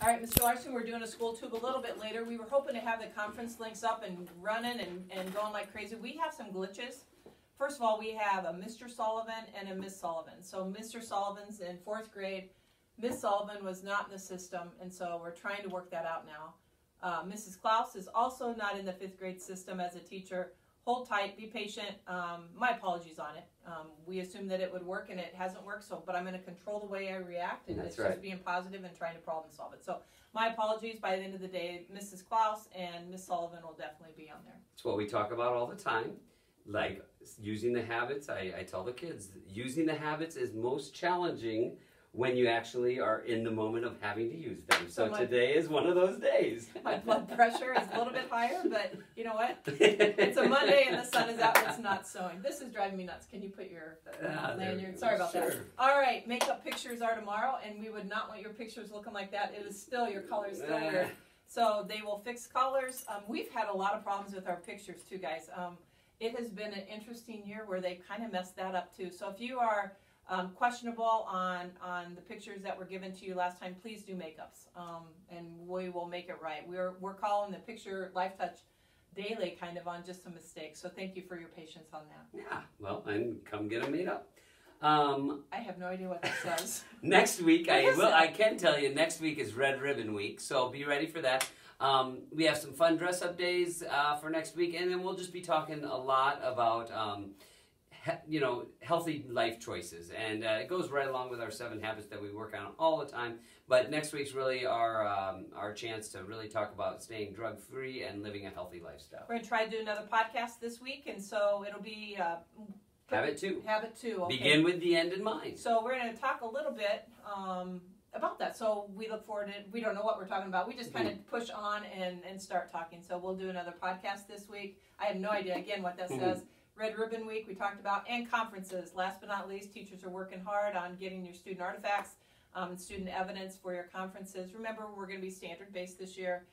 All right, Mr. Larsen, we're doing a Schooltube a little bit later. We were hoping to have the conference links up and running and going like crazy. We have some glitches. First of all, we have a Mr. Sullivan and a Miss Sullivan. So Mr. Sullivan's in 4th grade. Miss Sullivan was not in the system, and so we're trying to work that out now. Mrs. Klaus is also not in the 5th grade system as a teacher. Hold tight, be patient. My apologies on it. We assumed that it would work, and it hasn't worked. But I'm going to control the way I react, and it's just being positive and trying to problem solve it. So my apologies. By the end of the day, Mrs. Klaus and Miss Sullivan will definitely be on there. It's what we talk about all the time, like using the habits. I tell the kids, using the habits is most challenging when you actually are in the moment of having to use them. So today is one of those days. My blood pressure is a little bit higher, but you know what? It's a Monday and the sun is out and it's not snowing. This is driving me nuts. Can you put your lanyard? Sorry about that. All right, makeup pictures are tomorrow, and we would not want your pictures looking like that. It is still, your color is still weird. So they will fix colors. We've had a lot of problems with our pictures too, guys. It has been an interesting year where they kind of messed that up too. So if you are questionable on the pictures that were given to you last time, please do makeups, and we will make it right. We're calling the picture Life Touch daily kind of on just some mistakes, so thank you for your patience on that. Yeah, well, and come get them made up. I have no idea what that says. Next week, I can tell you, next week is Red Ribbon Week, so be ready for that. We have some fun dress-up days for next week, and then we'll just be talking a lot about healthy life choices, and it goes right along with our 7 habits that we work on all the time. But next week's really our chance to really talk about staying drug-free and living a healthy lifestyle. We're going to try to do another podcast this week, and so it'll be Habit 2. Habit 2. Okay. Begin with the end in mind. So we're going to talk a little bit about that. So we look forward to it. We don't know what we're talking about. We just kind of push on and start talking. So we'll do another podcast this week. I have no idea, again, what that says. Red Ribbon Week we talked about, and conferences. Last but not least, teachers are working hard on getting your student artifacts and student evidence for your conferences. Remember, we're going to be standard-based this year.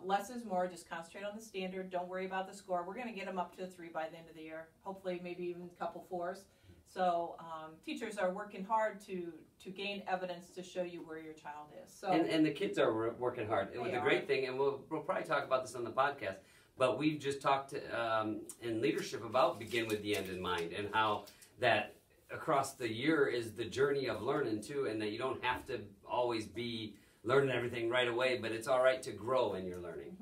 Less is more. Just concentrate on the standard. Don't worry about the score. We're going to get them up to a 3 by the end of the year. Hopefully, maybe even a couple 4s. So teachers are working hard to gain evidence to show you where your child is. So and the kids are working hard. It was a great thing, and we'll probably talk about this on the podcast. But we've just talked in leadership about begin with the end in mind, and how that across the year is the journey of learning too, and that you don't have to always be learning everything right away, but it's all right to grow in your learning.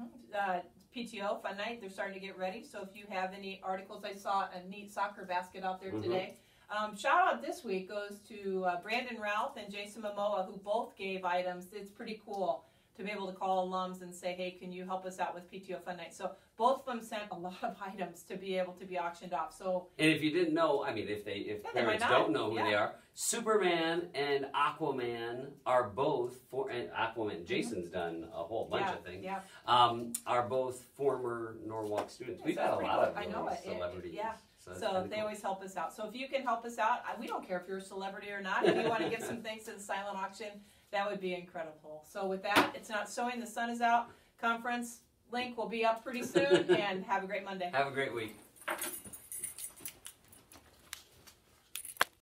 PTO, Fun Night, they're starting to get ready. So if you have any articles, I saw a neat soccer basket out there today. Shout out this week goes to Brandon Routh and Jason Momoa, who both gave items. It's pretty cool to be able to call alums and say, hey, can you help us out with PTO Fun Night? So both of them sent a lot of items to be able to be auctioned off. So, and if you didn't know, I mean, if parents don't know who they are, Superman and Aquaman are both, and Aquaman, Jason's done a whole bunch of things, are both former Norwalk students. We've had a lot of celebrities. So they always help us out. So if you can help us out, we don't care if you're a celebrity or not. If you want to give some things to the silent auction, that would be incredible. So with that, It's Not Sewing, the sun is out. Conference link will be up pretty soon, and have a great Monday. Have a great week.